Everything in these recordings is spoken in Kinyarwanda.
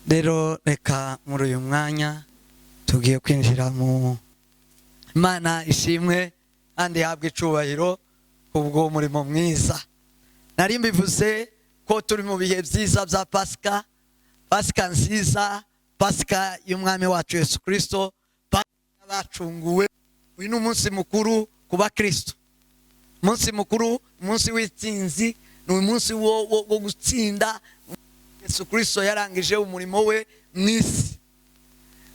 rero reka muri uyu mwanya tugiye kwinjira mu Imana ishimwe kandi habwe icubahiro kubwo murimo mwiza. Nari mbivuze ko turi mu bihe byiza bya Pasika nziza, Pasika y'umwami wacu Yesu Kristo, Pasika bacunguwe. Uyu ni umunsi mukuru ku bakristo, umunsi mukuru, umunsi w'itsinzi, ni umunsi wo gutsinda. Yesu Kristo yarangije umurimo we mw'isi,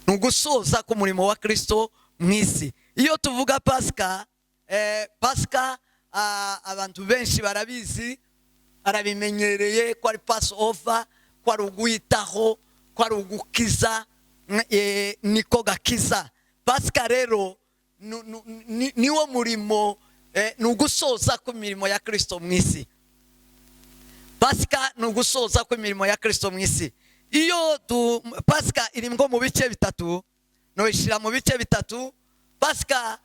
ni ugusoza ku murimo wa Kristo mw'isi. Iyo tuvuga Pasika, Pasika abantu benshi barabizi, arabimenyereye ko ari Passover, ko ari uguhitaho, ko ari ugukiza, niko gakiza. Pasika rero niwo murimo, ni ugusoza ku mirimo ya Kristo mw'isi. Pasika ni ugusoza ku mirimo ya Kristo mw'isi. Iyo Pasika iri mu bice bitatu, no ishira mu bice bitatu. Pasika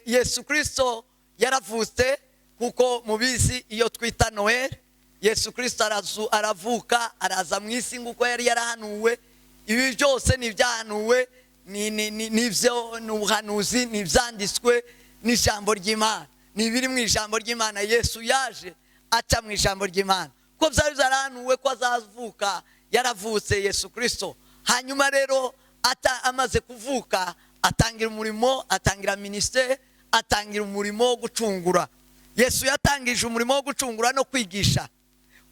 Yesu Kristo yaravutse, kuko mubizi iyo twita Noel, Yesu Kristo aravuka, araza mw'isi nguko yari yarahanuwe. Ibi byose ni byahanuwe, nivyo n'ubuhanuzi, nivyanditswe n'ijambo ry'Imana, ni biri mu ijambo ry'Imana. Yesu yaje aca mu ijambo ry'Imana ko byari byarahanuwe ko azavuka. Yaravutse Yesu Kristo. Hanyuma rero amaze kuvuka, atangira umurimo, atangira ministere, atangira umurimo wo gucungura. Yesu yatangije umurimo wo gucungura no kwigisha,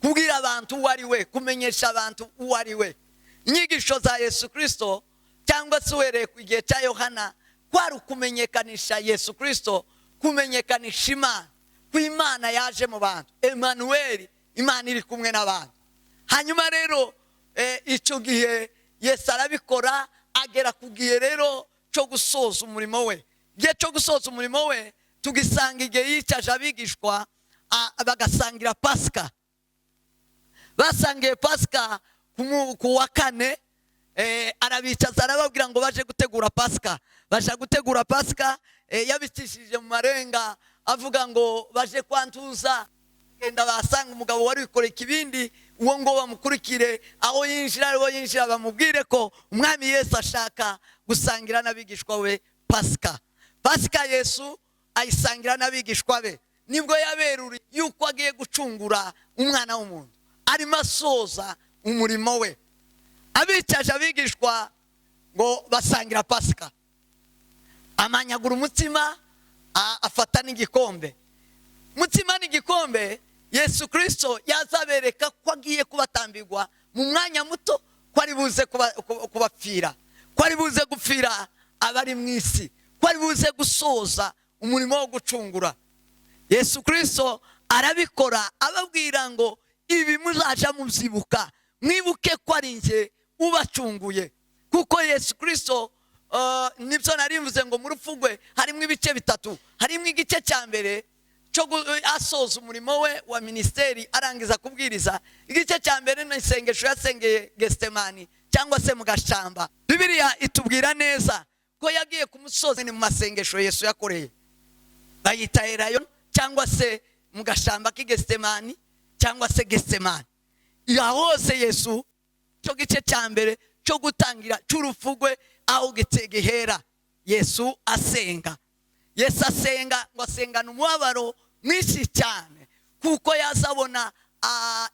kubwira abantu uwo ari we, kumenyesha abantu uwo ari we. Inyigisho za Yesu Kristo, cyangwa se uhereye ku gihe cya Yohana, kwari ukumenyekanisha Yesu Kristo, kumenyekanisha Imana, ko Imana yaje mu bantu, Emmanuel, Imana iri kumwe n'abantu. Hanyuma rero icyo gihe Yesu arabikora, agera ku gihe rero cyo gusoza umurimo we. Igihe cyo gusoza umurimo we tugisanga igihe yicaje abigishwa bagasangira Pasika. Basangiye Pasika ku wa kane, arabicaza arababwira ngo baje gutegura Pasika. Baje gutegura Pasika, yabicishije mu marenga avuga ngo baje kwantuza. Genda basanga umugabo wari wikoreye ikibindi, uwo ngo bamukurikire, aho yinjira bamubwire ko umwami Yesu ashaka gusangira n'abigishwa we Pasika. Pasika Yesu ayisangira n'abigishwa be, nibwo yaberuri yuko agiye gucungura umwana w'umuntu, arimo asoza umurimo we. Abicaje abigishwa ngo basangira Pasika, amanyagura umutima, afata n'igikombe. Umutima n'igikombe, Yesu Kristo yazabereka ko agiye kubatambirwa mu mwanya muto, ko ari buze kubapfira, ko ari buze gupfira abari mu isi, ko ari buze gusoza umurimo wo gucungura. Yesu Kristo arabikora, ababwira ngo ibi muzaja mubyibuka, mwibuke ko ari nje ubacunguye. Kuko Yesu Kristo, nibyo narimvuze ngo mu rupfu rwe harimo ibice bitatu. Harimo igice cya mbere cyo asoza umurimo we wa ministeri, arangiza kubwiriza. Igice cya mbere ni isengesho yasengeye Getsemani, cyangwa se mu gashamba. Bibiliya itubwira neza ko yagiye ku musozi, ni mu masengesho Yesu yakoreye, bayita Elayono, cyangwa se mu gashamba k'i Getsemani, cyangwa se Getsemani. Hose Yesu, cyo gice cya mbere cyo gutangira cy'urupfu rwe, aho gihera, Yesu asenga. Yesu asenga, ngo asengana umubabaro mwinshi cyane, kuko yazabona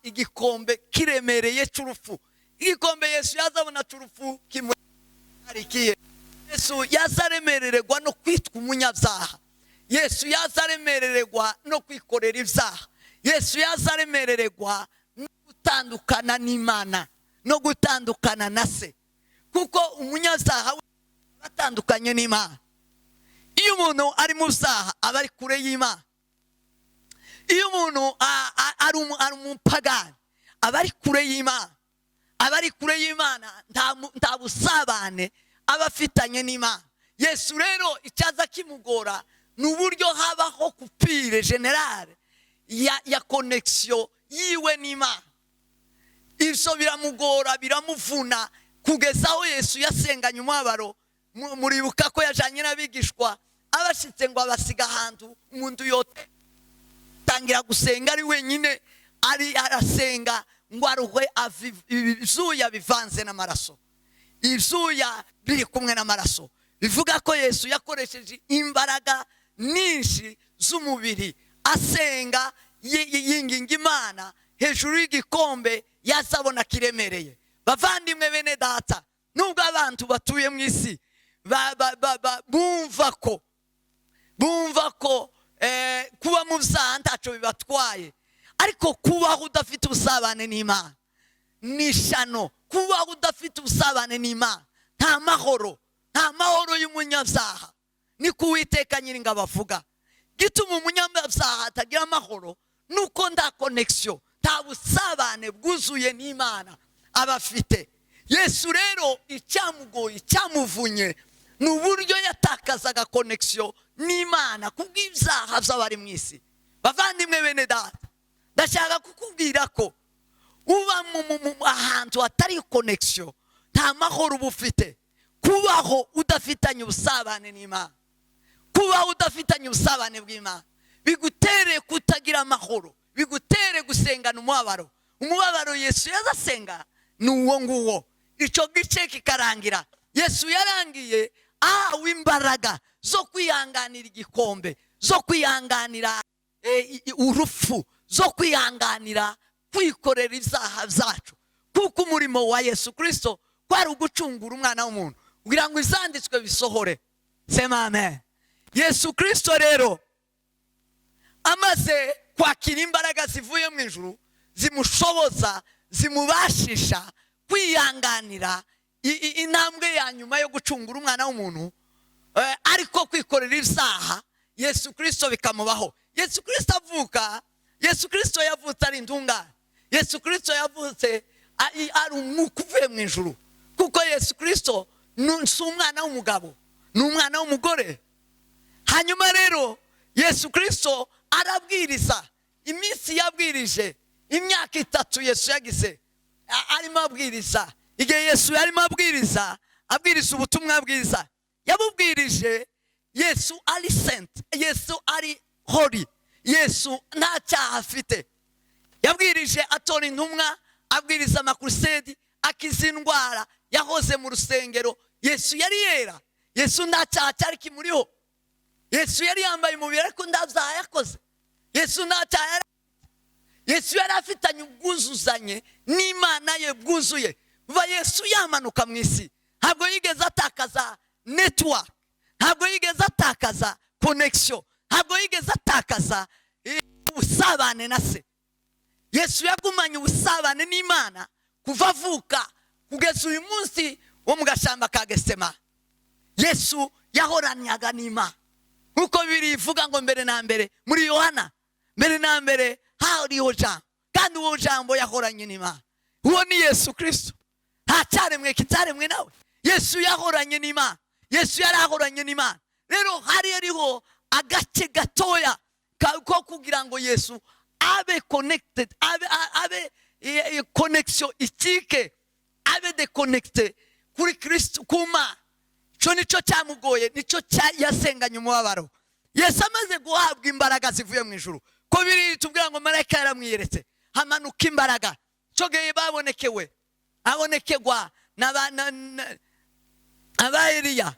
igikombe kiremereye cy'urupfu. Igikombe Yesu yazabona cy'urupfu kimurikiye. Yesu yazaremererwa no kwitwa umunyabyaha. Yesu yazaremererwa no kwikorera ibyaha. Yesu yazaremererwa no gutandukana n'Imana, no gutandukana na se, kuko umunyabyaha batandukanye n'Imana. Iyo umuntu ari mu byaha aba ari kure y'Imana. Iyo umuntu ari umupagani aba ari kure y'Imana. Aba ari kure y'Imana, nta busabane aba afitanye n'Imana. Yesu rero icyaza kimugora ni uburyo habaho kupire generale ya connection yiwe n'Imana. Ibyo biramugora, biramuvuna, kugeza aho Yesu yasenganye umubabaro. Muribuka ko yajanye n'abigishwa, abashitse ngo abasiga ahantu umuntu yote tangira gusenga ari wenyine, arasenga ngo aruhwe ibyuya bivanze n'amaraso. Ibyuya biri kumwe n'amaraso bivuga ko Yesu yakoresheje imbaraga nyinshi z'umubiri asenga yinginga Imana hejuru y'igikombe yazabona kiremereye. Bavandimwe bene data, nubwo abantu batuye mu isi bumva ko kuba mu byaha ntacyo bibatwaye, ariko kubaho udafite ubusabane n'Imana ni ishano. Kubaho udafite ubusabane n'Imana nta mahoro y'umunyabyaha. Ni ko Uwiteka Nyiringabo avuga. Gituma umunyabyaha atagira amahoro nuko nta connection, nta busabane bwuzuye n'Imana aba afite. Yesu rero icyamugoye, icyamuvunye ni uburyo yatakazaga connection n'Imana kubw'ibyaha by'abari mu isi. Bavandimwe bene data, ndashaka kukubwira ko uba ahantu hatari connection nta mahoro uba ufite. Kubaho udafitanye ubusabane n'Imana, kubaho udafitanye ubusabane bw'Imana bigutere kutagira amahoro, bigutere gusengana umubabaro. Umubabaro Yesu yazasenga ni uwo nguwo. Icyo gice kikarangira, Yesu yarangiye ahawe imbaraga zo kwihanganira igikombe, zo kwihanganira urupfu, zo kwihanganira kwikorera ibyaha byacu, kuko umurimo wa Yesu Kristo kwari ugucungura umwana w'umuntu kugira ngo izanditswe bisohore. Sema amen. Yesu Kristo rero amaze kwakira imbaraga zivuye mu ijuru zimushoboza, zimubashisha kwihanganira intambwe ya nyuma yo gucungura umwana w'umuntu, ariko kwikorera ibyaha Yesu Kristo bikamubaho. Yesu Kristo avuka, Yesu Kristo yavutse ari intungane. Yesu Kristo yavutse ari umwuka uvuye mu ijuru, kuko Yesu Kristo si umwana w'umugabo, ni umwana w'umugore. Hanyuma rero Yesu Kristo arabwiriza. Iminsi yabwirije imyaka 3 Yesu yagize arimo abwiriza. Igihe Yesu yarimo abwiriza ubutumwa abwiriza, yabubwirije Yesu ari saint, Yesu ari holy, Yesu nta cyaha afite. Yabwirije atora intumwa, abwiriza amakrusedi, akiza indwara, yahoze mu rusengero. Yesu yari yera, Yesu nta cyaha cyari kimuriho. Yesu yari yambaye umubiri ariko nta byaha yakoze. Yesu nta cyaha, Yesu yari afitanye ubwuzuzanye n'Imana ye bwuzuye. Kuva Yesu yamanuka mu isi ntabwo yigeze atakaza network, ntabwo yigeze atakaza connection, ntabwo yigeze atakaza ubusabane na se. Yesu yagumanye ubusabane n'Imana kuva avuka kugeza uyu munsi wo mu gashamba ka Getsemani. Yesu yahoranyaga n'Imana, nkuko birivuga ngo mbere na mbere muri Yohana, mbere na mbere hariho jambo, kandi uwo jambo yahoranye n'Imana. Uwo ni Yesu Kristo, nta cyaremwe kitaremwe nawe. Yesu yahoranye n'Imana, Yesu yarahoranye n'Imana. Rero hariho agace gatoya ko kugira ngo Yesu abe connected, abe connection itike, abe deconnected kuri Kristo kuma. Cyo nico cyamugoye, nico yasenganye umubabaro. Yesu amaze guhabwa imbaraga zivuye mu ijuru, ko biri tubwira ngo marayika yaramwiyeretse hamanuka imbaraga. Cyo gihe abonekegwa aba Eliya.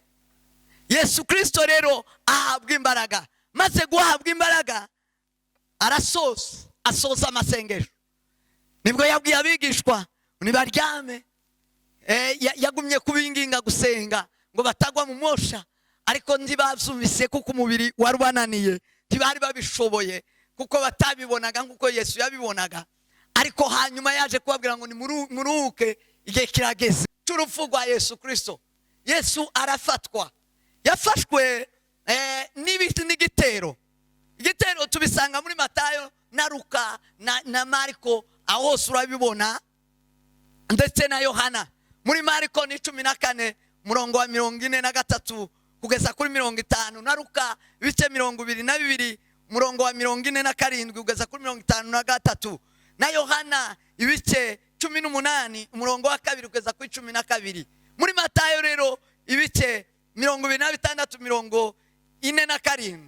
Yesu Kristo rero ahabwa imbaraga, maze guhabwa imbaraga asoza amasengesho. Nibwo yabwiye abigishwa nibaryame. Yagumye kubinginga gusenga ngo batagwa mu mosha, ariko ntibabyumvise kuko umubiri wari bananiye, ntibari babishoboye kuko batabibonaga nkuko Yesu yabibonaga. Ariko hanyuma yaje kubabwira ngo muruhuke, igihe kirageze cy'urupfu rwa Yesu Kristo. Yesu arafatwa, yafashwe n'ibiti n'igitero. Igitero tubisanga muri Matayo na Luka na Mariko, aho hose urabibona, ndetse na Yohana. Muri Mariko ni 14 murongo wa 43 kugeza kuri 50, na Luka ibice 22 murongo wa 47 kugeza kuri 53, na Yohana ibice 18 umurongo wa 2 kugeza kuri 12. Muri Matayo rero ibice 26 mirongo 47.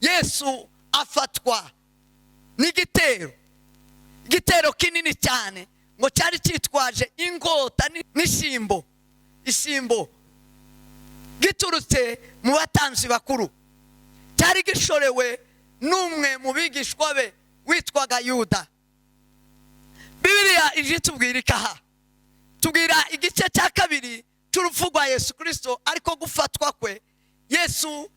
Yesu afatwa n'igitero. igitero kinini cyane ngo cyari cyitwaje inkota n'ishimbo, ishimbo giturutse mu batanzi bakuru, cyari gishorewe n'umwe mu bigishwa be witwaga Yuda. Bibiliya ije tubwira ikaha, tubwira igice cya kabiri cy'urupfu rwa Yesu Kristo, ariko gufatwa kwe Yesu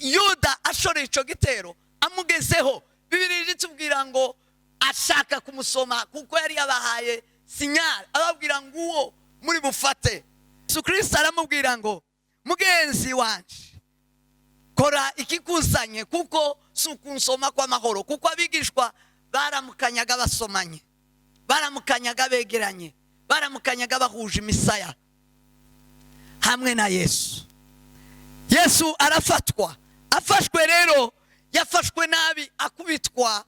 Yuda ashoreye icyo gitero amugezeho. Bibiliya ije tubwira ngo ashaka kumusoma kuko yari yabahaye sinyari, ababwira ngo uwo muri bufate. Yesu Kristo aramubwira ngo mugenzi wanje, kora ikikuzanye kuko si ukunsoma kw'amahoro. Kuko abigishwa baramukanyaga basomanye, baramukanyaga begeranye, baramukanyaga bahuje imisaya hamwe na Yesu. Yesu arafatwa, afashwe rero yafashwe nabi, akubitwa,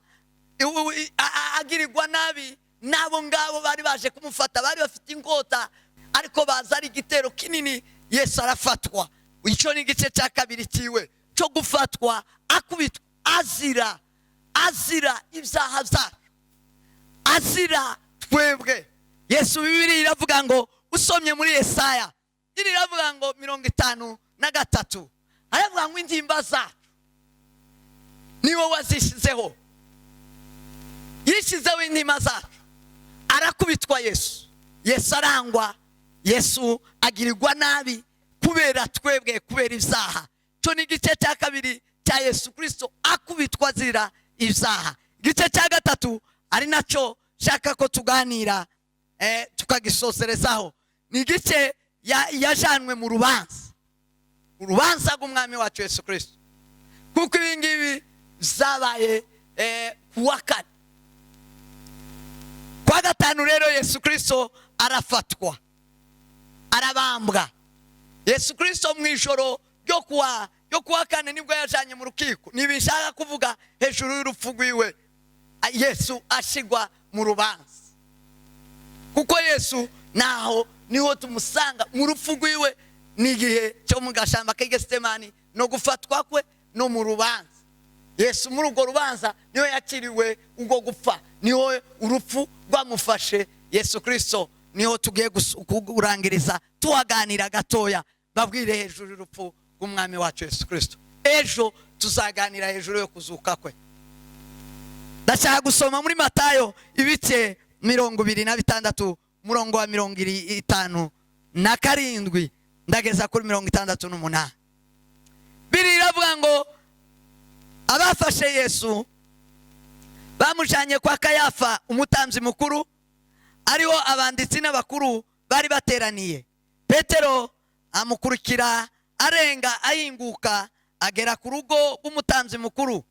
agirirwa nabi n'abo ngabo bari baje kumufata. Bari bafite inkota ariko baza ari igitero kinini. Yesu arafatwa. Icyo ni igice cya kabiri kiwe cyo gufatwa, akubitwa, azira ibyaha byacu, azira twebwe. Yesu Bibiliya iravuga ngo, usomye muri Yesaya iravuga ngo 53 aravuga ngo intimba zacu niwe wazishizeho, yishizeho intimba zacu. Arakubitwa Yesu, Yesu arangwa, Yesu agirirwa nabi kubera twebwe, kubera ibyaha. Cyo ni igice cya kabiri cya Yesu Kristo akubitwa azira ibyaha. Igice cya gatatu ari nacyo shaka ko tuganira tukagisoserezaho, ni igice yajanwe mu rubanza rw'umwami wacu Yesu Kristo. Kuko ibi ngibi zabaye kuwa kane. Kwa gatanu rero Yesu Kristo arafatwa, arabambwa. Yesu Kristo mu ijoro ryo kuwa kane nibwo yajanye mu rukiko. Nibishaka kuvuga hejuru y'urupfu rwiwe, Yesu ashigwa mu rubanza. Kuko Yesu naho niho tumusanga mu rupfu rwiwe, n'igihe cyo mu gashamba ka Getsemani, no gufatwa kwe no mu rubanza. Yesu muri urwo rubanza niho yakiriwe ubwo gupfa, niho urupfu rwamufashe. Yesu Kristo niho tugiye kurangiriza tuhaganira gatoya, babwire hejuru y'urupfu rw'umwami wacu Yesu Kristo. Ejo tuzaganira hejuru yo kuzuka kwe. Ndashaka gusoma muri Matayo ibice 26 murongo wa 57 ndageza kuri 68. Biri iravuga ngo abafashe Yesu bamujanye kwa Kayafa umutambyi mukuru, ariho abanditsi n'abakuru bari bateraniye. Petero amukurikira arenga ahinguka, agera ku rugo rw'umutambyi mukuru,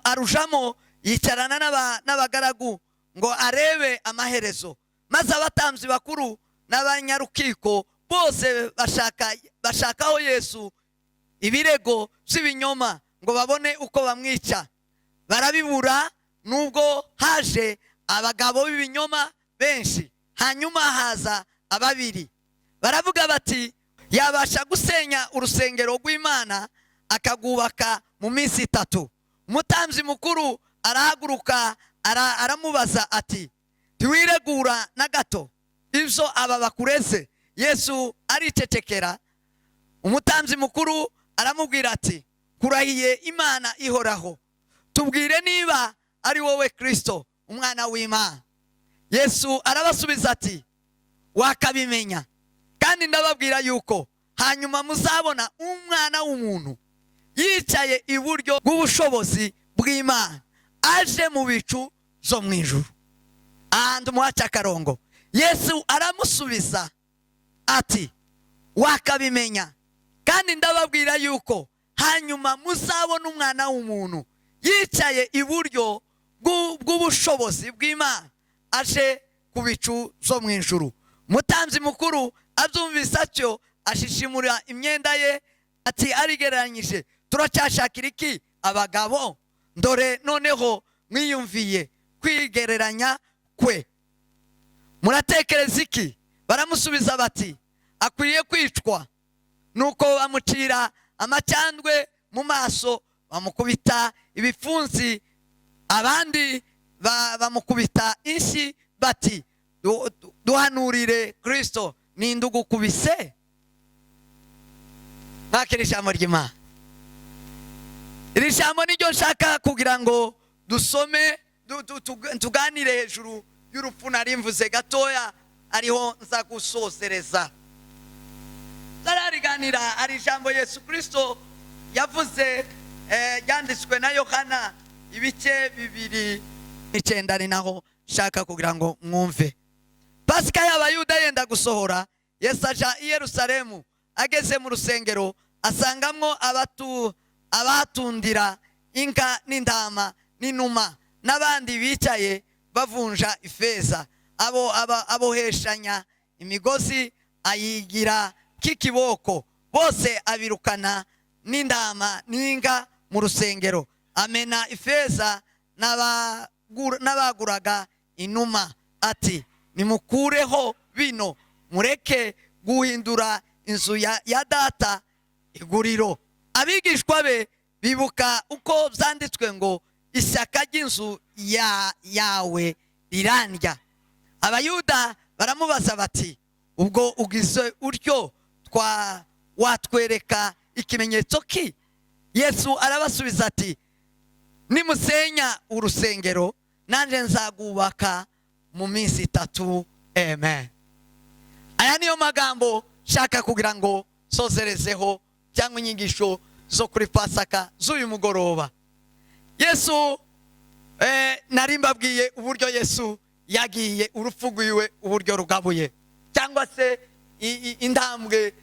arujamo yicarana n'abagaragu ngo arebe amaherezo. Maze abatambyi bakuru n'abanyarukiko bose bashakaho Yesu ibirego by'ibinyoma ngo babone uko bamwica. Barabibura, nubwo haje abagabo b'ibinyoma benshi. Hanyuma haza ababiri, baravuga bati yabasha gusenya urusengero rw'Imana akagubaka mu minsi 3. Umutambyi mukuru arahaguruka aramubaza ati, ntiwiregura na gato ibyo aba bakureze? Yesu aricecekera. Umutambyi mukuru aramubwira ati, kurahiye Imana ihoraho, tubwire niba ari wowe Kristo umwana w'Imana. Yesu arabasubiza ati, wakabimenya, kandi ndababwira yuko hanyuma muzabona umwana w'umuntu yicaye iburyo bw'ubushobozi bw'Imana, aje mu bicu zo mu ijuru. Ahandi umuhaca akarongo. Yesu aramusubiza ati, wakabimenya, kandi ndababwira yuko hanyuma muzabona umwana w'umuntu yicaye iburyo bw'ubushobozi bw'Imana, aje ku bicu zo mu ijuru. Umutambyi mukuru abyumvise atyo ashishimura imyenda ye ati, arigereranyije, turacyashakira iki abagabo? Dore noneho mwiyumviye kwigereranya kwe. Muratekereza iki? Baramusubiza bati, akwiriye kwicwa. Nuko bamucira amacyandwe mu maso, bamukubita ibipfunsi, abandi bamukubita inshyi bati duhanurire Kristo, ninde ugukubise? Nakira ijambo ry'Imana. Iri jambo niryo nshaka kugira ngo dusome tuganire hejuru y'urupfu nari mvuze gatoya, ariho nza gusosereza. Tarariganira ari ijambo Yesu Kristo yavuze, yanditswe na Yohana ibice 2:9 ari naho shaka kugira ngo mwumve. Pasika y'Abayuda yenda gusohora, Yesu aja i Yerusalemu. Ageze mu rusengero asangamwo abatundira inka n'intama n'inuma n'abandi bicaye bavunja ifeza. Aboheshanya imigozi ayigira k'ikiboko, bose abirukana n'intama n'inka mu rusengero. Amena ifeza n'abaguraga inuma ati, nimukureho bino, mureke guhindura inzu ya data iguriro. Abigishwa be bibuka uko byanditswe ngo ishyaka ry'inzu yawe rirandya. Abayuda baramubaza bati, ubwo ugize utyo watwereka ikimenyetso ki? Yesu arabasubiza ati, nimusenya urusengero nanjye nzagubaka mu minsi 3. Amen. Aya niyo magambo shaka kugira ngo sozerezeho cyangwa inyigisho zo kuri Pasaka z'uyu mugoroba. Yesu nari mbabwiye uburyo Yesu yagiye urupfu rwiwe uburyo rugabuye, cyangwa se intambwe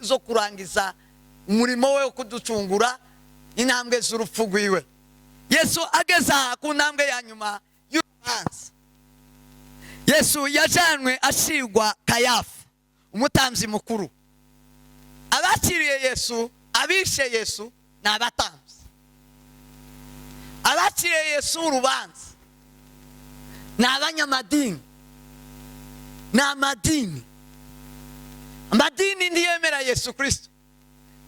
zo kurangiza umurimo we wo kuducungura, intambwe z'urupfu rwiwe. Yesu ageza ku ntambwe ya nyuma y'urubanza. Yesu yajanwe ashirwa Kayafa, umutambyi mukuru. Abakiriye Yesu, abishe Yesu ni abatambyi. Abakiriye Yesu urubanza ni abanyamadini, ni amadini. Amadini ntiyemera Yesu Kristo.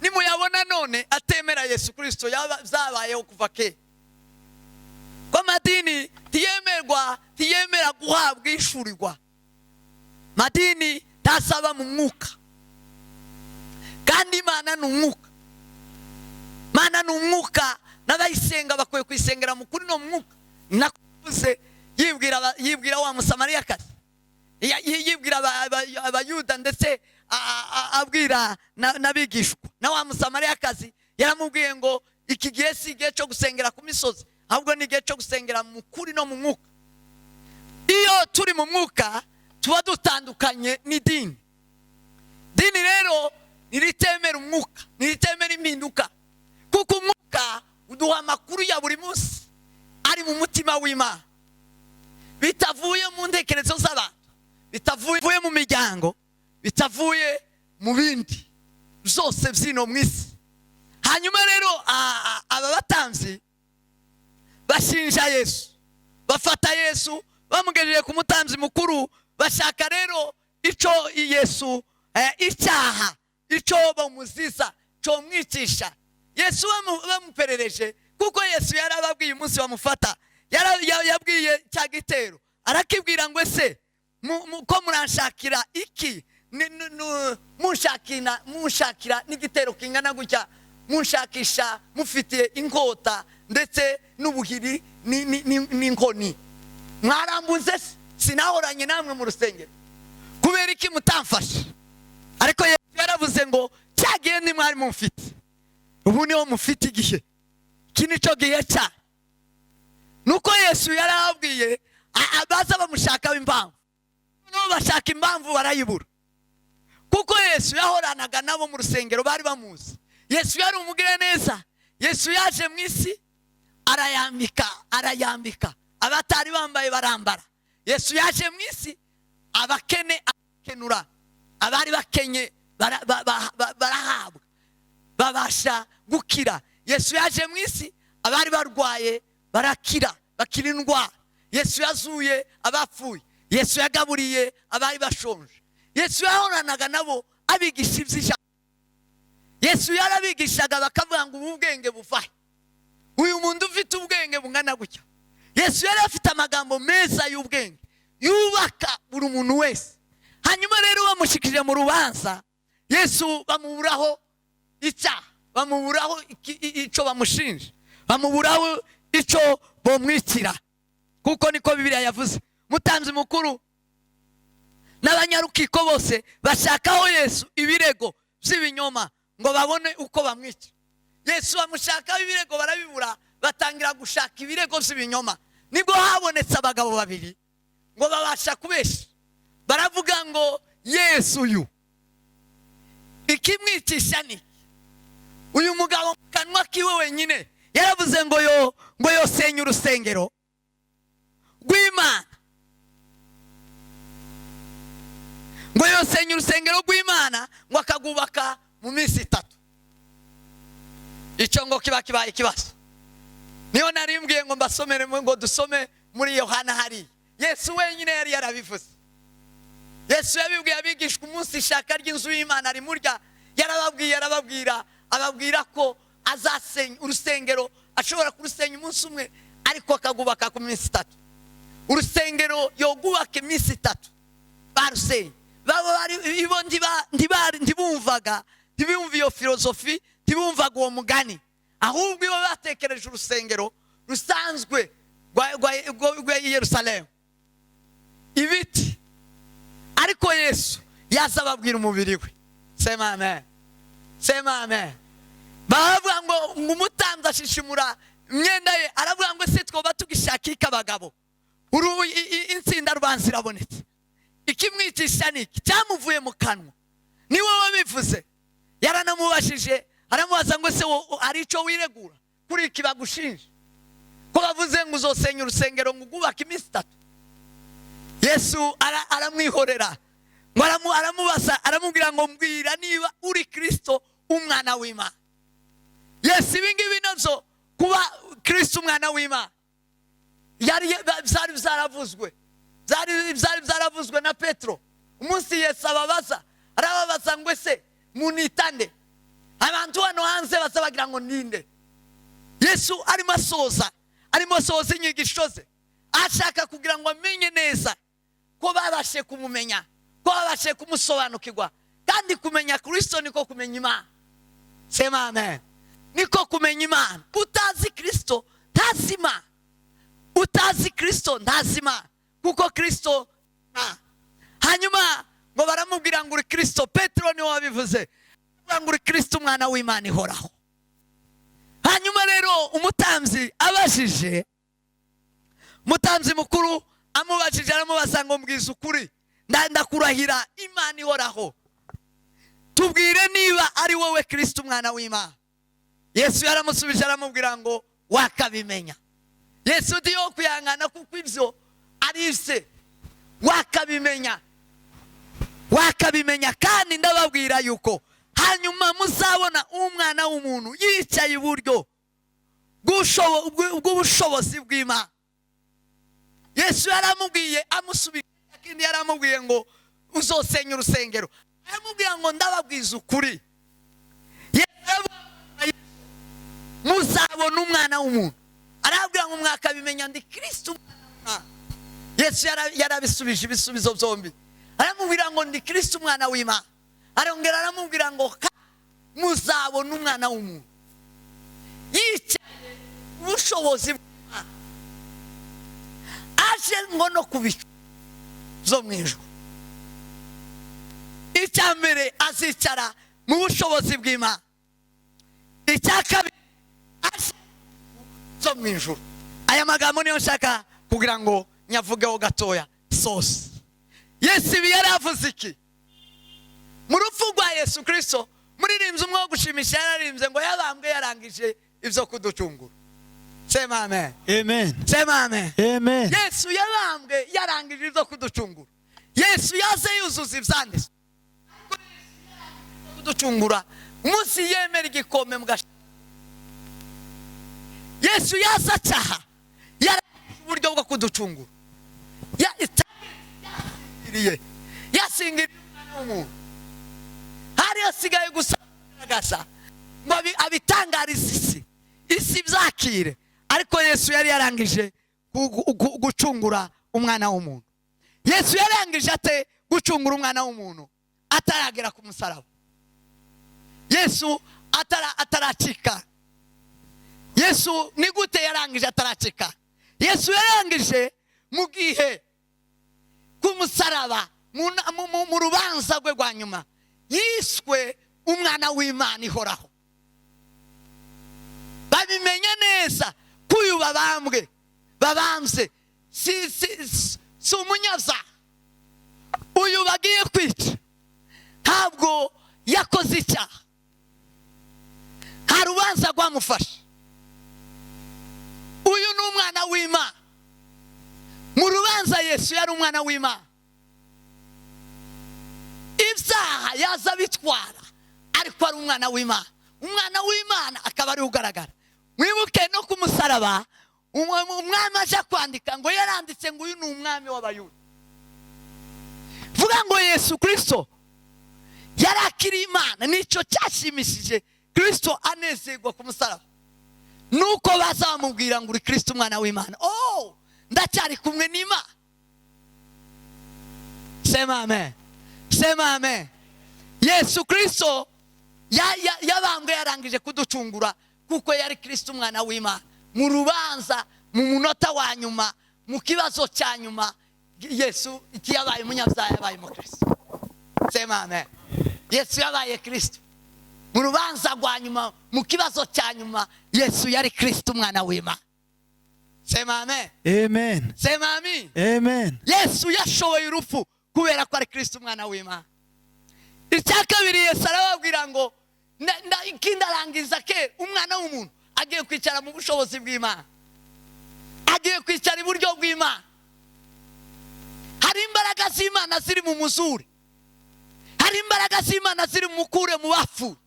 Nimuyabona none atemera Yesu Kristo zabayeho kuva kera. Ko amadini tiyemera guhabwa ishurirwa. Madini tasaba mu mwuka, kandi Imana ni umwuka. Imana ni umwuka, n'abayisenga bakwiye kwisengera mu kuri no mwuka. Nakuvuze yibwira wa Musamariyakazi, yibwira Abayuda ndetse abwira n'abigishwa. Na wa Musamariyakazi yaramubwiye ngo iki gihe si igihe cyo gusengera ku misozi, ahubwo ni igihe cyo gusengera mu kuri no mu mwuka. Iyo turi mu mwuka tuba dutandukanye n'idini. Dini rero niritemera umwuka, niritemera impinduka, kuko umwuka uduha amakuru ya buri munsi ari mu mutima w'Imana, bitavuye mu ntekerezo z'abantu, bitavuye mu miryango, bitavuye mu bindi zose byino mu isi. Hanyuma rero aba batambyi bashinja Yesu, bafata Yesu bamugejeje ku mutambyi mukuru, bashaka rero ico Yesu icyaha ico bamuziza cyo mwicisha. Yesu bamuperereje, kuko Yesu yarababwiye umunsi bamufata, yabwiye cya gitero arakibwira ngo ese ko muranshakira iki? Munshakira n'igitero kingana gutya, munshakisha mufitiye inkota ndetse n'ubuhiri n'inkoni. Mwarambuze sinahoranye namwe mu rusengero, kubera iki mutamfasha? Ariko Yesu yaravuze ngo cyagiye ni mwari mufite, ubu niho mufite igihe. Iki nico gihe cya nuko Yesu yarababwiye abaza bamushaka impamvu, no bashaka impamvu barayibura, kuko Yesu yahoranaga nabo mu rusengero, bari bamuzi. Yesu yari umugire neza. Yesu yaje mu isi arayambika, abatari bambaye barambara. Yesu yaje mu isi abakene akenura, abari bakenye barahabwa, babasha gukira. Yesu yaje mu isi abari barwaye barakira, bakira indwara. Yesu yazuye abapfuye, Yesu yagaburiye abari bashonje. Yesu yahoranaga nabo abigisha iby'ijambo. Yesu yarabigishaga bakavuga ngo ubwenge buvahe, uyu muntu ufite ubwenge bungana gutya Yesu yari afite amagambo meza y'ubwenge yubaka buri muntu wese. Hanyuma rero bamushikije mu rubanza, Yesu bamuburaho icyaha, bamuburaho icyo bamushinja, bamuburaho icyo bomwikira, kuko niko Bibiliya yavuze. Mutambyi mukuru n'abanyarukiko bose bashakaho Yesu ibirego by'ibinyoma ngo babone uko bamwikira. Yesu bamushakaho ibirego barabibura, batangira gushaka ibirego by'ibinyoma. Nibwo habonetse abagabo babiri ngo babasha kubesha, baravuga ngo Yesu uyu ikimwicisha ni uyu mugabo mu kanwa kiwe wenyine yaravuze ngo yosenya urusengero rw'Imana, ngo yosenya urusengero rw'Imana ngo akagubaka mu minsi 3. Icyo ngo kibaye ikibazo. Niyo narimbwiye ngo mbasomere ngo dusome muri Yohana hari. Yesu wenyine yari yarabivuze. Yesu yabibwiye abigishwa umunsi ishaka ry'inzu y'Imana rimurya, ababwira ko azasenya urusengero, ashobora kurusenya umunsi umwe ariko akagubaka ku minsi 3. Urusengero yogubaka iminsi 3 barusenya. Ntibumvaga iyo filozofi, ntibumvaga uwo mugani, ahubwo iyo batekereje urusengero rusanzwe rwa Yerusalemu ibiti, ariko Yesu yaza ababwira umubiri we. Sema amen, sema amen. Bavuga ngo umutambyi ashishimura imyenda ye, aravuga ngo se twoba tugishakika abagabo, insinda rubanza irabonetse, ikimwicisha niki cyamuvuye mu kanwa, niwe wabivuze. Yaranamubashije, aramubaza ngo se ari icyo wiregura kuri iki bagushinja, ko bavuze ngo uzosenya urusengero ngo ugubake iminsi 3. Yesu aramwihorera, ngo aramubaza, aramubwira ngo mbwira niba uri Kristo umwana w'Imana. Yesu ibingibi nazo kuba Kristo umwana w'Imana byari byaravuzwe na Petro. Umunsi Yesu arababaza ngo ese munitande, abantu hano hanze bazabagira ngo ninde. Yesu arimo asoza inyigisho ze, ashaka kugira ngo amenye neza ko babashe kumumenya, ko babashe kumusobanukirwa. Kandi kumenya Kristo niko kumenya Imana. Sema amen. Niko kumenya Imana. Utazi Kristo ntazi Imana, utazi Kristo ntazi Imana, kuko Kristo hanyuma ngo baramubwira ngo uri Kristo. Petro niwe wabivuze, ngo uri Kristo umwana w'Imana ihoraho. Hanyuma rero umutambyi abajije, umutambyi mukuru amubajije, aramubaza ngo mbwiza ukuri, ndakurahira Imana ihoraho, tubwire niba ari wowe Kristo umwana w'Imana. Yesu yaramusubije aramubwira ngo wakabimenya. Yesu ndiyo kuyangana kuko ibyo ari se, wakabimenya. Kandi ndababwira yuko hanyuma muzabona umwana w'umuntu yicaye iburyo bw'ubushobozi bw'Imana. Yesu yaramubwiye amusubira, kandi yaramubwiye ngo uzosenya urusengero, aramubwira ngo ndababwiza ukuri, muzabona umwana w'umuntu. Arabwira ngo mwakabimenya ndi Kristo umwana. Yesu yarabisubije ibisubizo byombi, aramubwira ngo ndi Kristo umwana w'Imana. Arongera aramubwira ngo muzabona umwana w'umuntu yicaye ubushobozi bw'Imana, aje ngo no kubica zo mwijuru. Icya mbere azicara mu bushobozi bw'Imana, icya kabiri aje zo mwijuru. Aya magambo niyo nshaka kugira ngo nyavugeho gatoya sose. Yesu ibi yaravuze iki mu rupfu rwa Yesu Kristo? Muririmbyi umwe wo gushimisha yararimbye ngo yabambwe yarangije ibyo kuducungura. Sema amen. Amen. Sema amen. Amen. Yesu yabambwe yarangije ibyo kuducungura. Yesu yaze yuzuza ibyanditswe kuducungura. Umunsi yemera igikombe mugasha, Yesu yaza cyaha yarangije uburyo bwo kuducungura. Yasingiriye umwana w'umuntu, hari hasigaye gusa ngo abitangarize isi byakire. Ariko Yesu yari yarangije gucungura umwana w'umuntu. Yesu yarangije ate gucungura umwana w'umuntu ataragera ku musaraba. Yesu ataracika. Yesu ni gute yarangije ataracika? Yesu yarangije mu gihe ku musaraba, mu rubanza rwe rwa nyuma, yiswe umwana w'Imana ihoraho. Babimenye neza ko uyu babambye si umunyazaha. Uyu bagiye kwica ntabwo yakoze icyaha, nta rubanza rwamufashe. Uyu ni umwana w'Imana. Mu rubanza Yesu yari umwana w'Imana. Ibyaha yaza bitwara, ariko ari umwana w'Imana. Umwana w'Imana akaba ari ugaragara. Mwibuke no ku musaraba, umwami aje kwandika ngo yaranditse ngo uyu ni umwami w'Abayuda. Vuga ngo Yesu Kristo yari akiri Imana. Nicyo cyashimishije Kristo anezerwa ku musaraba, nuko bazamubwira ngo uri Kristo umwana w'Imana. Oh, ndacyari kumwe n'Imana. Sema amen. Sema amen. Yesu Kristo yabambwe yarangije kuducungura kuko yari Kristo umwana w'Imana. Mu rubanza, mu munota wa nyuma, mu kibazo cya nyuma, Yesu yabaye umunyabyaha, yabaye mu Kristo. Sema amen. Yesu yabaye Kristo. Mu rubanza rwa nyuma, mu kibazo cya nyuma, Yesu yari Kristo umwana w'Imana. Sema amen. Amen. Sema amen. Amen. Yesu yashoboye urupfu kubera ko ari Kristo umwana w'Imana. Icya kabiri, Yesu arababwira ngo ikindi arangiza ke umwana w'umuntu agiye kwicara mu bushobozi bw'Imana, agiye kwicara iburyo bw'Imana. Hari imbaraga z'Imana ziri mu muzuri, hari imbaraga z'Imana ziri mu mukure mu bafu.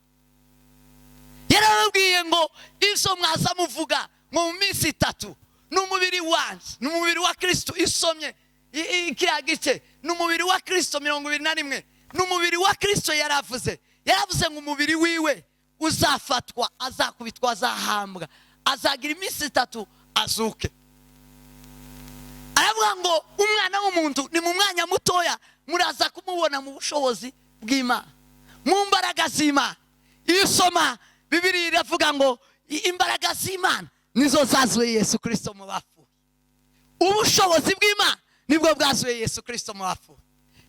Yarababwiye ngo izo mwaza muvuga ngo mu minsi 3 n'umubiri wanje, n'umubiri wa Kristo. Isomye ikiriya gice, n'umubiri wa Kristo 21, n'umubiri wa Kristo yaravuze ngo umubiri wiwe uzafatwa, azakubitwa, azahambwa, azagira iminsi 3 azuke. Aravuga ngo umwana w'umuntu ni mu mwanya mutoya muraza kumubona mu bushobozi bw'Imana, mu mbaraga z'Imana. Iyo usoma Bibiliya iravuga ngo imbaraga z'Imana nizo zazuye Yesu Kristo mu bafu. Ubushobozi bw'Imana nibwo bwazuye Yesu Kristo mu bafu.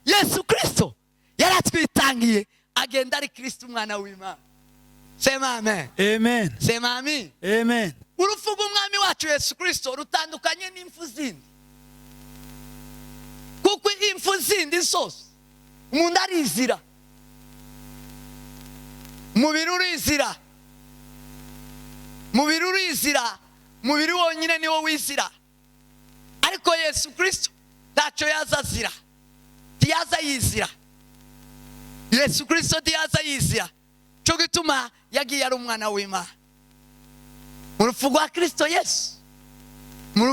Yesu Kristo yaratwitangiye agenda ari Kristo umwana w'Imana. Sema amen. Amen. Sema amen. Amen. Urupfu rw'umwami wacu Yesu Kristo rutandukanye n'impfu zindi, kuko impfu zindi zose umuntu arizira, umubiri urizira, umubiri wonyine niwo wizira. Ariko Yesu Kristo ntacyo yazazira, ntiyaza yizira. Yesu Kristo ntiyaza yizira, cyo gituma yagiye ari umwana w'Imana. Mu rupfu rwa Kristo Yesu, mu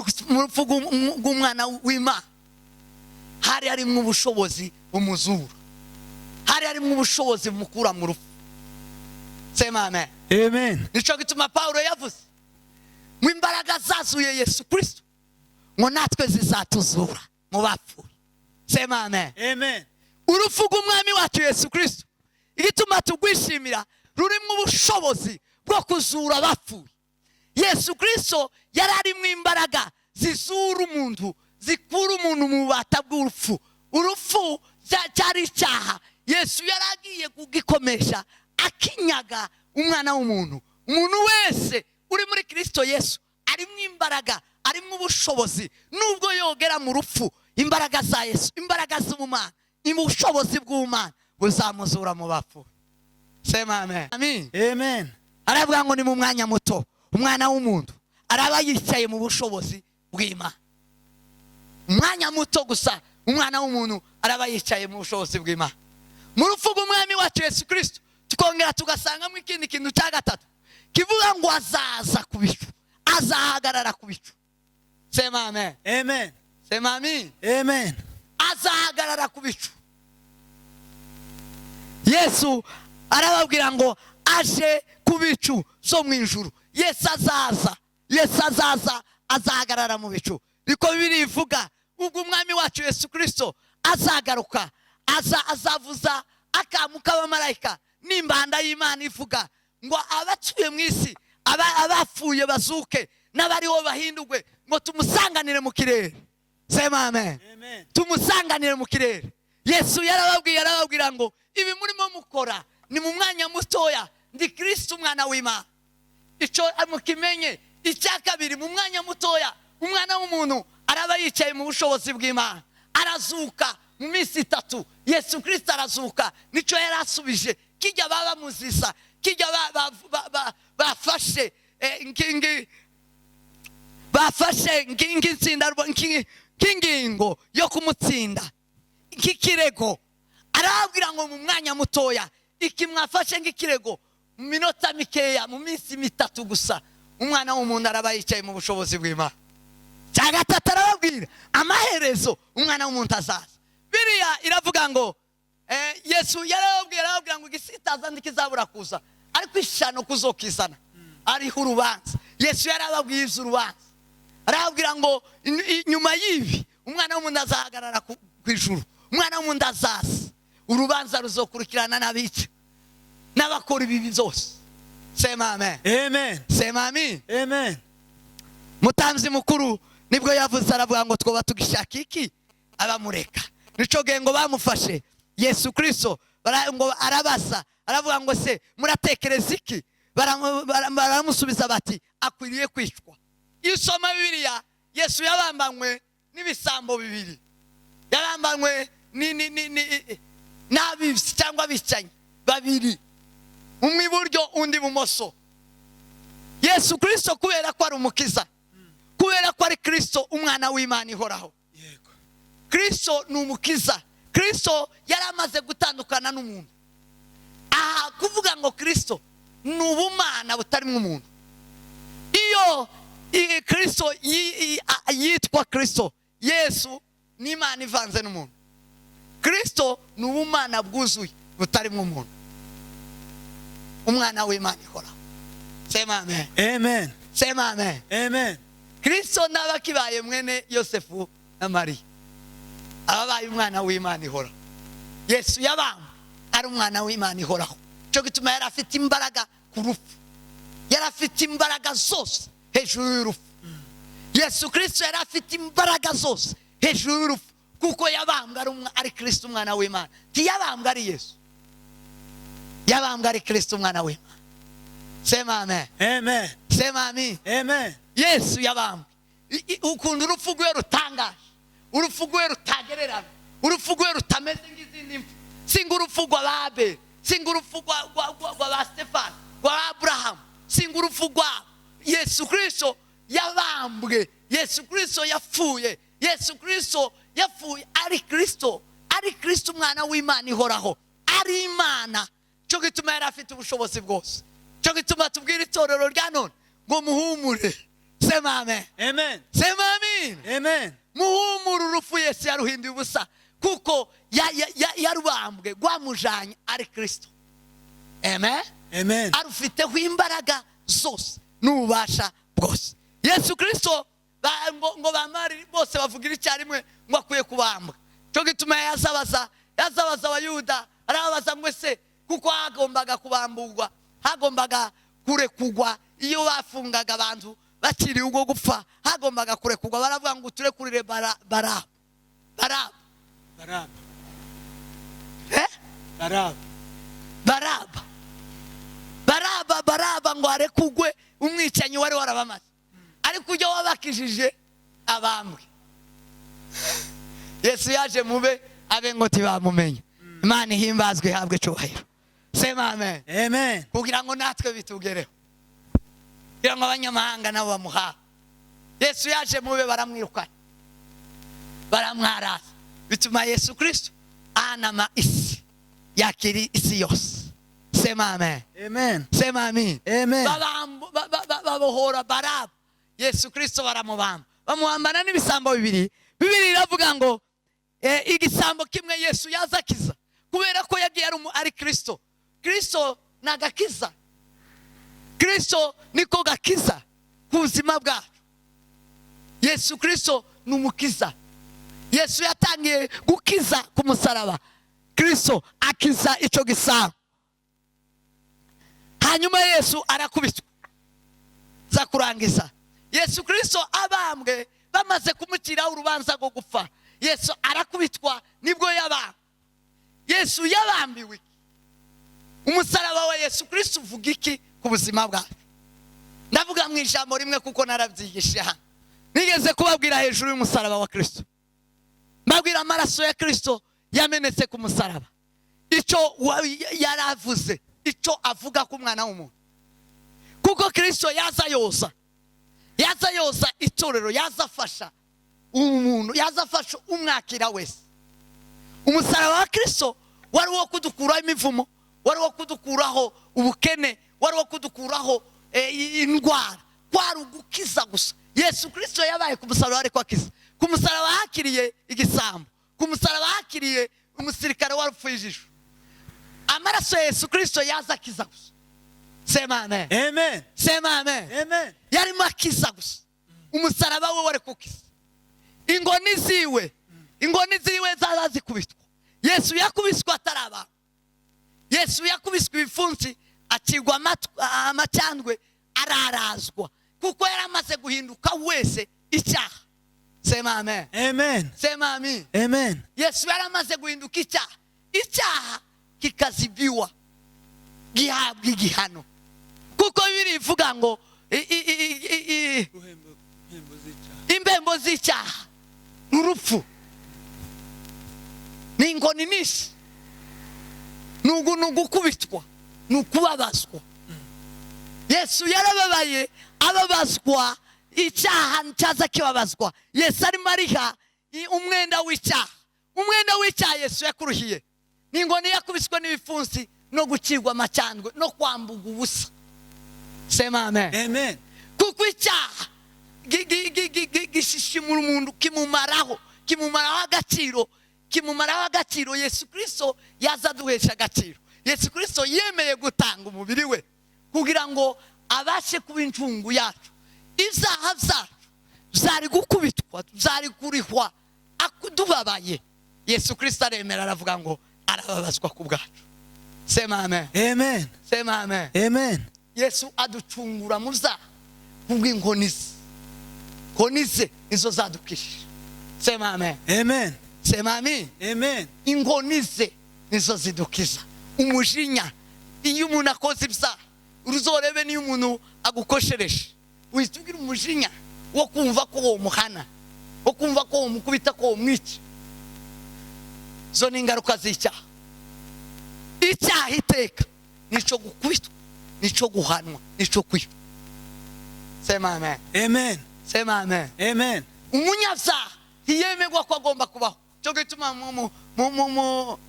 rupfu rw'umwana w'Imana, hari harimo ubushobozi bumuzura, hari harimo ubushobozi bumukura mu rupfu. Sema amen. Amen. Nicyo gituma Pawulo yavuze mu imbaraga zazuye Yesu Kristo ngo natwe zizatuzura mu bapfuye. Sema amen. Amen. Urupfu rw'umwami wacu Yesu Kristo igituma tugwishimira rurimo ubushobozi bwo kuzura abapfuye. Yesu Kristo yari arimo imbaraga zizura umuntu, zikura umuntu mu bubata bw'urupfu. Urupfu cyari icyaha, Yesu yari agiye kugikomesha akinyaga umwana w'umuntu. Umuntu wese uri muri Kristo Yesu arimo imbaraga, arimo ubushobozi. Nubwo yogera mu rupfu, imbaraga za Yesu, imbaraga z'Imana, ubushobozi bw'Imana buzamuzura mu bapfu. Sema amen. Amen. Amen. Aravuga ngo ni mu mwanya muto umwana w'umuntu araba yicaye mu bushobozi bw'Imana. Umwanya muto gusa umwana w'umuntu araba yicaye mu bushobozi bw'Imana. Mu rupfu rw'umwami wacu Yesu Kristo tukongera tugasangamo ikindi kintu cya gatatu kivuga ngo azaza ku bicu, azahagarara ku bicu. Sema amen. Amen. Sema amen. Amen. Azahagarara ku bicu. Yesu arababwira ngo aje ku bicu zo mu ijuru. Yesu azaza, azahagarara mu bicu. niko bibiri ivuga. Ubwo umwami wacu Yesu Kristo azagaruka, azavuza akamu k'abamarayika n'imbanda y'Imana ivuga ngo abatuye mu isi, abapfuye bazuke, n'abariho bahindurwe, ngo tumusanganire mu kirere. Sema amen. Tumusanganire mu kirere. Yesu yarababwira ngo ibi murimo mukora ni mu mwanya mutoya, ndi Kristo umwana w'Imana. Ico mukimenye. Icya kabiri, mu mwanya mutoya umwana w'umuntu araba yicaye mu bushobozi bw'Imana, arazuka mu minsi 3. Yesu Kristo arazuka. Nico yarasubije kijya baba muzisa, kijya bafashe nk'ingingo yo kumutsinda, nk'ikirego. Arababwira ngo mu mwanya mutoya iki mwafashe nk'ikirego, mu minota mikeya, mu minsi 3 gusa, umwana w'umuntu araba yicaye mu bushobozi bw'Imana. Cya gatatu arababwira amaherezo umwana w'umuntu azaza. Biriya iravuga ngo Yesu yarababwira ngo igisitaza ndikizabura kuza, ariko ishano kuzokizana ariho urubanza. Yesu yarababwiye urubanza, arababwira ngo nyuma y'ibi umwana w'umuntu azahagarara ku ijuru, umwana w'umuntu azaza, urubanza ruzokurikirana n'abica n'abakora ibibi byose. Sema amen. Amen. Sema amen. Amen. Mutanzi mukuru nibwo yavuze, aravuga ngo twoba tugishaka iki abamureka. Nico gengo bamufashe Yesu Kristo, ngo arabaza, aravuga ngo se muratekereza iki? Baramusubiza bati akwiriye kwicwa. Iyo usoma Bibiliya, Yesu yabambanywe n'ibisambo bibiri, yabambanywe n'abivyi cyangwa abicanyi babiri, umwe iburyo undi ibumoso. Yesu Kristo kubera ko ari umukiza, kubera ko ari Kristo umwana w'Imana ihoraho, Kristo ni umukiza. Kristo yari amaze gutandukana n'umuntu. Aha kuvuga ngo Kristo ni ubumana butarimo umuntu. Iyo Kristo yitwa Kristo, Yesu ni Imana ivanze n'umuntu. Kristo ni ubumana bwuzuye butarimo umuntu, umwana w'Imana ihoraho. Sema amen. Amen. Sema amen. Amen. Kristo n'abakibaye mwene Yosefu na Mariya, ababaye umwana w'Imana ihoraho. Yesu yabambwe ari umwana w'Imana ihoraho. Cyo gituma yari afite imbaraga ku rupfu, yari afite imbaraga zose hejuru y'urupfu. Yesu Kristo yari afite imbaraga zose hejuru y'urupfu, kuko yabambwe ari Kristo umwana w'Imana. Ntiyabambwe ari Yesu, yabambwe ari Kristo umwana w'Imana. Sema amen. Amen. Sema amen. Amen. Yesu yabambwe. Ukunda urupfu rwe rutangaje, urupfu rwe rutagererana, urupfu rwe rutameze nk'izindi mpfu. Singa urupfu rwa Abeli, singa urupfu rwa Stefano, rwa Abrahamu, singa urupfu rwa Yesu Kristo yabambwe. Yesu Kristo yapfuye. Yesu Kristo yapfuye ari Kristo, ari Kristo umwana w'Imana ihoraho, ari Imana. Cyo gituma yari afite ubushobozi bwose. Cyo gituma tubwira itorero rya none ngo muhumure. Sema amen. Amen. Sema amen. Amen. Muhumure, urupfu Yesu yaruhinduye ubusa, kuko yarubambwe rwamujanye ari Kristo. Amen. Amen. Arufiteho imbaraga zose n'ububasha bwose. Yesu Kristo ngo bamari bose bavugira icyarimwe ngo akwiye kubambwa. Cyo gituma yazabaza abayuda, arababaza ngo se kuko hagombaga kubamburwa, hagombaga kurekugwa. Iyo bafungaga abantu bakiriye ubwo gupfa, hagombaga kurekugwa. Baravuga ngo turekurire Baraba. Baraba ngo arekugwe umwicanyi wari warabamaze, ariko ujya wabakijije abambwe. Yesu yaje mube abe ngo tibamumenye. Imana ihimbazwe, ihabwe cyubahiro. Sema amen. Amen. Kugira ngo natwe bitugereho, kugira ngo abanyamahanga nabo bamuhawe. Yesu yaje mube baramwirukana, baramwaraza, bituma Yesu Kristo anama isi, yakiri isi yose. Sema amen. Amen. Sema amen. Amen. Babohora Baraba, Yesu Kristo baramubamba, bamuhambana n'ibisambo bibiri. Bibiri iravuga ngo igisambo kimwe Yesu yazakiza, kubera ko yagiye ari Kristo. Kristo nagakiza, Kristo niko gakiza ku buzima bwacu. Yesu Kristo ni umukiza. Yesu yatangiye gukiza ku musaraba. Kristo akiza icyo gisambo. Hanyuma Yesu arakubitwa. Za kurangiza Yesu Kristo abambwe, bamaze kumukira urubanza rwo gupfa, Yesu arakubitwa, nibwo yabambwe. Yesu yabambiwe. Umusaraba wa Yesu Kristo uvuga iki ku buzima bwacu? Ndavuga mu ijambo rimwe kuko narabyigishe hano. Nigeze kubabwira hejuru y'umusaraba wa Kristo. Mbabwira amaraso ya Kristo yamenetse ku musaraba. Icyo yaravuze, icyo avuga ku mwana w'umuntu. Kuko Kristo yaza yoza itorero, yaza afasha umuntu, yaza afasha umwakira wese. Umusaraba wa Kristo wari wo kudukuraho imivumo, wari wo kudukuraho ubukene, wari wo kudukuraho indwara, kwari ugukiza gusa. Yesu Kristo yabaye ku musaraba ariko akiza. Ku musaraba hakiriye igisambo, ku musaraba hakiriye umusirikare warupfuye ijisho. Amaraso ya Yesu Kristo yaza akiza gusa. Sema amen. Amen. Sema amen. Amen. Yarimo akiza gusa. Umusaraba we wari kukiza. Ingoni ziwe zazikubitwa. Yesu yakubiswe ataraba. Yesu yakubiswe ibifunsi, akigwa amacandwe, ararazwa. Kuko yaramaze guhinduka wese icyaha. Sema amen. Amen. Sema amen. Amen. Yesu yaramaze guhinduka icyaha. Icyaha kikazibiwa, gihabwa igihano. Kuko Bibiliya ivuga ngo impembo z'icyaha n'urupfu, ni ingoni nyinshi, n'ugukubitwa, n'ukubabazwa. Yesu yarababaye, ababazwa, icyaha cyaza kibabazwa. Yesu arimo ariha umwenda w'icyaha. Umwenda w'icyaha Yesu yakuruhiye. Ni ingoni yakubiswe n'ibifunsi, no gucirwa amacandwe, no kwambuga ubusa. Sema amen. Amen. Kuko icyaha gishishimura umuntu, kimumaraho agaciro. Yesu Kristo yaza duhesha agaciro. Yesu Kristo yemeye gutanga umubiri we kugira ngo abashe kuba incungu yacu. Ibyaha byacu byari gukubitwa, byari kurihwa, akudubabaye. Yesu Kristo aremera, aravuga ngo arababazwa ku bwacu. Sema amen. Amen. Sema amen. Amen. Yesu aducungura mu byaha kubw'inkoni ze. Inkoni ze nizo zadukishije. Sema amen. Amen. Sema amen. Amen. Inkoni ze nizo zidukiza. Umujinya, iyo umuntu akoze ibyaha, uruzorebe niyo umuntu agukoshereje, uhita ugira umujinya wo kumva ko uwo muhana, wo kumva ko uwo mukubita, ko uwo mwica. Zo ni ingaruka z'icyaha. Icyaha iteka nico gukubitwa, nico guhanwa, nico kwicwa. Sema amen. Amen. Sema amen. Amen. Umunyabyaha ntiyemegwa ko agomba kubaho. Cyo gituma mu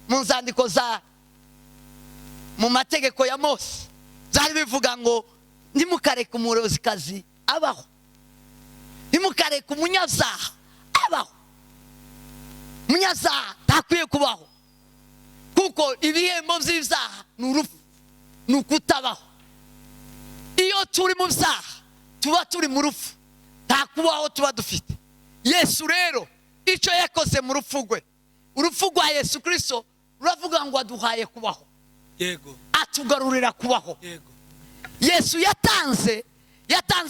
nzandiko mu mategeko ya Mose zari bivuga ngo ntimukareke umurozikazi abaho, ntimukareke umunyabyaha abaho. Umunyabyaha ntakwiye kubaho, kuko ibihembo by'ibyaha ni urupfu, ni ukutabaho. Iyo turi mu byaha tuba turi mu rupfu, nta kubaho tuba dufite. Yesu rero icyo yakoze mu rupfu rwe, urupfu rwa Yesu Kristo ruravuga ngo aduhaye kubaho. Yego. Atugarurira kubaho. Yego. Yesu yatanze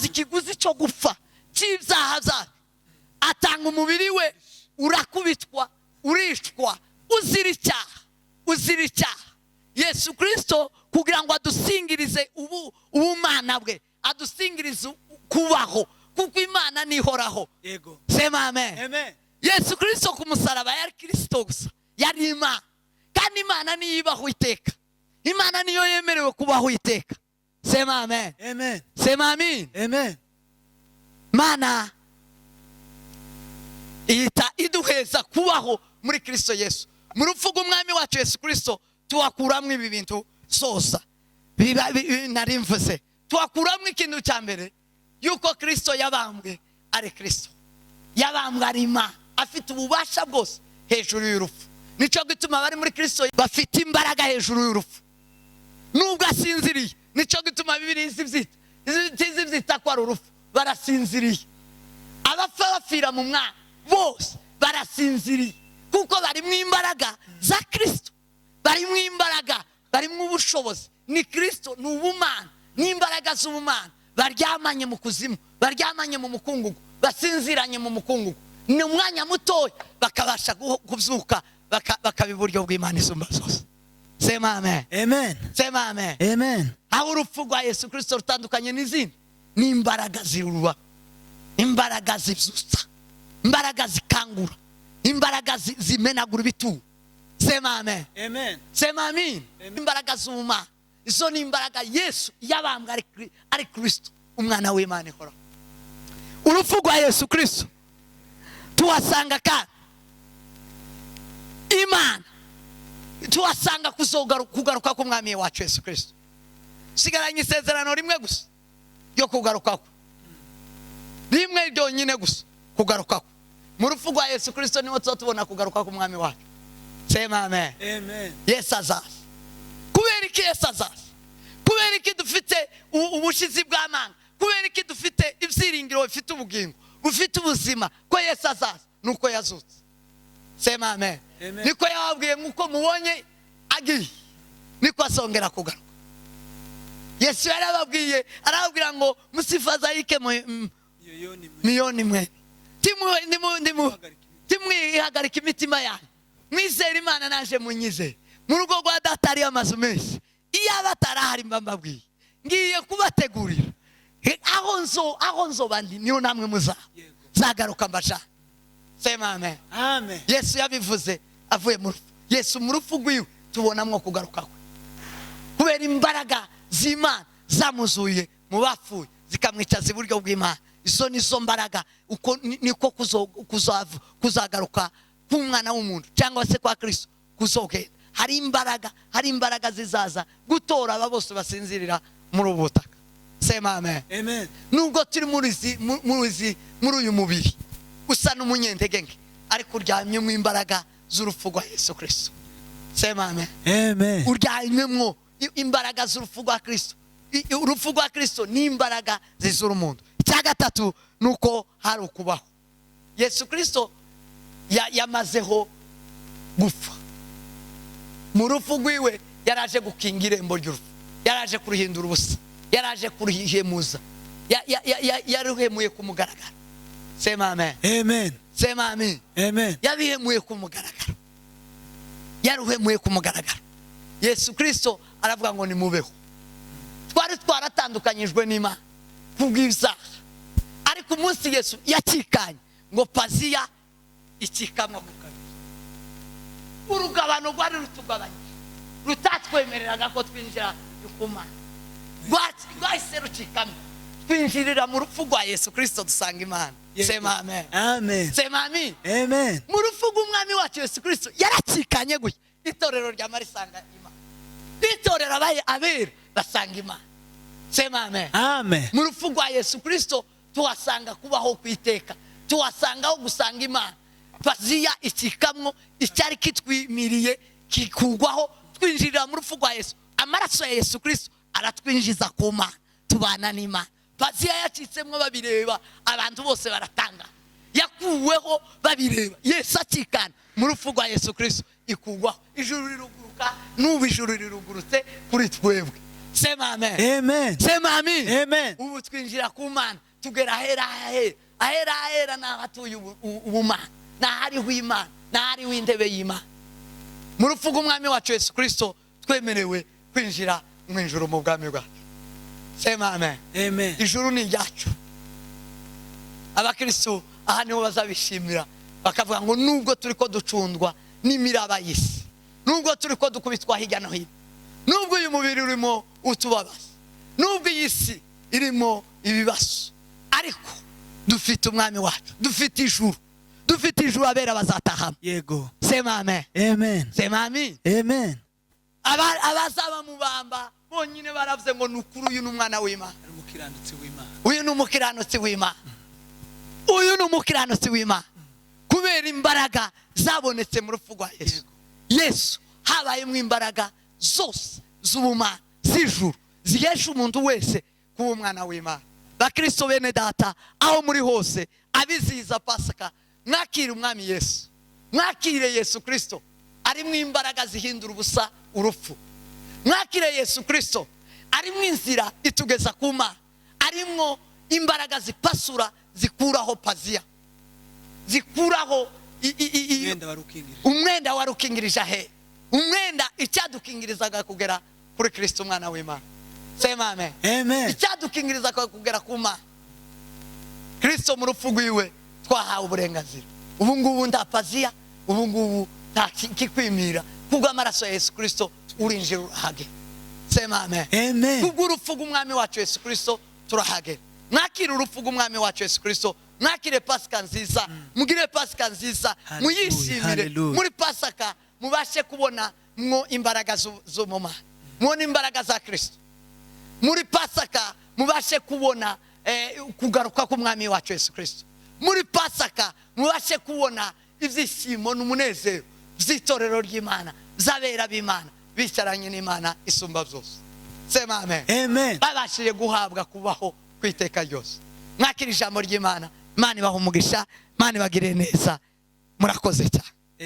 ikiguzi cyo gupfa cy'ibyaha byacu. Atanga umubiri we, urakubitwa, urishwa, uzira icyaha. Yesu Kristo kugira ngo adusingirize ubumana bwe, adusingirize kubaho, kuko Imana nihoraho. Yego. Sema amen. Amen. Yesu Kristo ku musaraba yari Kristo gusa, yari Imana. Kandi Imana niyo ibaho iteka. Imana niyo yemerewe kubaho iteka. Sema amen. Amen. Sema amen. Amen. Mana ihita iduheza kubaho muri Kristo Yesu. Mu rupfu rw'umwami wacu Yesu Kristo tuwakuramo ibi bintu sosa. Nari mvuze. Tuwakuramo ikintu cya mbere, yuko Kristo yabambwe ari Kristo. Yabambwe ari Imana, afite ububasha bwose hejuru y'urupfu. Nico gituma bari muri Kristo bafite imbaraga hejuru y'urupfu. Nubwo asinziriye, nico gituma Bibiliya izibyita ko ari urupfu. Barasinziriye. Abapfa bapfira mu Mwami, bose barasinziriye kuko bari mu imbaraga za Kristo, bari mu imbaraga, bari mu bushobozi. Ni Kristo, ni ubumana, ni imbaraga z'ubumana. Baryamanye mu kuzimu, baryamanye mu mukungugu, basinziranye mu mukungugu. Ni umwanya mutoya bakabasha kubyuka bakaba iburyo bw'Imana isumba zose. Sema amen. Amen. Sema amen. Amen. Aho urupfu rwa Yesu Kristo rutandukanye n'izindi, ni imbaraga zirura, imbaraga zibyutsa, imbaraga zikangura, imbaraga zimenagura ibituro. Sema amen. Amen. Sema amen. Imbaraga z'ubumana, izo ni imbaraga Yesu yabambwe ari Kristo, umwana w'Imana ihoraho. Urupfu rwa Yesu Kristo tuhasanga kandi Imana, tuhasanga kugaruka k'umwami wacu Yesu Kristo. Sigaranye isezerano rimwe gusa ryo kugaruka kwe, rimwe ryonyine gusa kugaruka kwe. Mu rupfu rwa Yesu Kristo niho tuzatubona kugaruka k'umwami wacu. Sema amen. Amen. Yesu azaza. Kubera iki Yesu azaza? Kubera iki dufite ubushizi bw'amanga? Kubera iki dufite ibyiringiro bifite ubugingo, bufite ubuzima ko Yesu azaza? Nuko yazutse. Sema amen. Amen. Niko yababwiye nk'uko mubonye agiye, niko azongera kugaruka. Yesu yarababwiye, arababwira ngo musifadhaike mioyoni mwenu, timwihagarike imitima yanyu, mwizere Imana naje munyizere. Mu rugo rwa Data hariyo amazu menshi, iyo batarahari mbabwiye ngiye kubategurira aho nzoba ndi, niyo namwe muzagaruka mbashaka. Sema amen. Amen. Yesu yabivuze avuye mu rupfu. Yesu mu rupfu rwiwe tubonamwo kugaruka kwe, kubera imbaraga z'Imana zamuzuye mu bapfuye zikamwicaza iburyo bw'Imana. Izo nizo mbaraga, uko niko kuzagaruka k'umwana w'umuntu cyangwa se kwa Kristo kuzogenda. Hari imbaraga zizaza gutora aba bose basinzirira muri ubu butaka. Sema amen. Amen. Nubwo turi muri uyu mubiri usa n'umunyentege nke, ariko uryamye mu imbaraga z'urupfu rwa Yesu Kristo. Sema amen. Amen. Uryamyemo imbaraga z'urupfu rwa Kristo. Urupfu rwa Kristo ni imbaraga zizura umuntu. Icya gatatu nuko hari ukubaho. Yesu Kristo yamazeho gupfa. Mu rupfu rwiwe yaraje gukinga irembo ry'urupfu, yaraje kuruhindura ubusa, yaraje kuruhihemuza, yaruhemuye ku mugaragaro. Sema amen. Amen. Sema amen. Amen. Yabihemuye ku mugaragaro, yaruhemuye ku mugaragaro. Yesu Kristo aravuga ngo nimubeho. Twari twaratandukanyijwe n'Imana kubw'ibyaha, ariko umunsi Yesu yakikanye ngo paziya ikikamwa ku kabiri, urugabano rwari rutugabanyije rutatwemereraga ko twinjira ku Mana, rwahise rucikamye twinjirira mu rupfu rwa Yesu Kristo dusanga Imana. Sema amen. Amen. Sema amen. Amen. Mu rupfu rw'umwami wacu Yesu Kristo yarakikanye guya, itorero ryama risanga Imana, itorero abera basanga Imana. Sema amen. Amen. Mu rupfu rwa Yesu Kristo tuhasanga kubaho kwiteka, tuhasangaho gusanga Imana. Paziya ikikamwo icyari kitwimiriye kikugwaho, twinjirira mu rupfu rwa Yesu. Amaraso ya Yesu Kristo aratwinjiza ku Mana, tubana n'Imana. Paziya yacitsemwo babireba, abantu bose baratanga, yakuweho babireba. Yesu akikana mu rupfu rwa Yesu Kristo ikugwaho, ijuru riruguruka, n'ubu ijuru rirugurutse kuri twebwe. Sema amen. Amen. Sema amen. Amen. Ubu twinjira ku Mana, tugera ahera n'ahatuye ubumana, n'ahariho Imana, n'ahariho intebe y'Imana. Mu rupfu rw'umwami wacu Yesu Kristo twemerewe kwinjira mu ijuru mu bwami bwacu. Sema amen. Amen. Ijuru ni ryacu. Abakristo aha niho bazabishimira, bakavuga ngo nubwo turi ko ducundwa n'imiraba y'isi, nubwo turi ko dukubitwa hirya no hino, nubwo uyu mubiri urimo utubabaza, nubwo iyi si irimo ibibazo, ariko dufite umwami wacu, dufite ijuru abera bazatahamo. Yego. Sema amen. Amen. Sema amen. Amen. Abazaba mu bamba bonyine baravuze ngo nukuri uyu n'umwana w'Imana, Umukiranutsi w'Imana. uyu n'umukiranutsi w'Imana, uyu n'umukiranutsi w'Imana, kubera imbaraga zabonetse mu rupfu rwa Yesu. Yesu habayemo imbaraga zose z'ubumana z'ijuru zihesha umuntu wese kuba umwana w'Imana. Bakristo bene data, aho muri hose abizihiza Pasika mwakire umwami Yesu, mwakire Yesu Kristo arimo imbaraga zihindura ubusa urupfu. Mwakire Yesu Kristo arimo inzira itugeza ku Mana, arimo imbaraga zipasura zikuraho paziya, zikuraho umwenda warukingirije ahe, umwenda icyadukingirizaga kugera kuri Kristo umwana w'Imana. Sema amen. Amen. Icyadukingirizaga kugera ku Mana, Kristo mu rupfu rwiwe twahawe uburenganzira. Ubu ngubu nta paziya, ubu ngubu nta kikwimira, kubwo amaraso ya Yesu Kristo urinjira urahage. Sema amen. Amen. Kubwo urupfu rw'umwami wacu Yesu Kristo turahage. Mwakire urupfu rw'umwami wacu Yesu Kristo, mwakire Pasika nziza, mugire Pasika nziza, muyishimire. Muri Pasika mubashe kubona mwo imbaraga zo mu Mana, mubona imbaraga za Kristo. Muri Pasika mubashe kubona kugaruka k'umwami wacu Yesu Kristo. Muri Pasika mubashe kubona ibyishimo n'umunezero by'itorero ry'Imana, zabera b'Imana bicaranye n'Imana isumba byose. Sema amen. Amen. Babashije guhabwa kubaho kwiteka ryose. Mwakira ijambo ry'Imana, Imana ibaha umugisha, Imana ibagire neza. Murakoze cyane.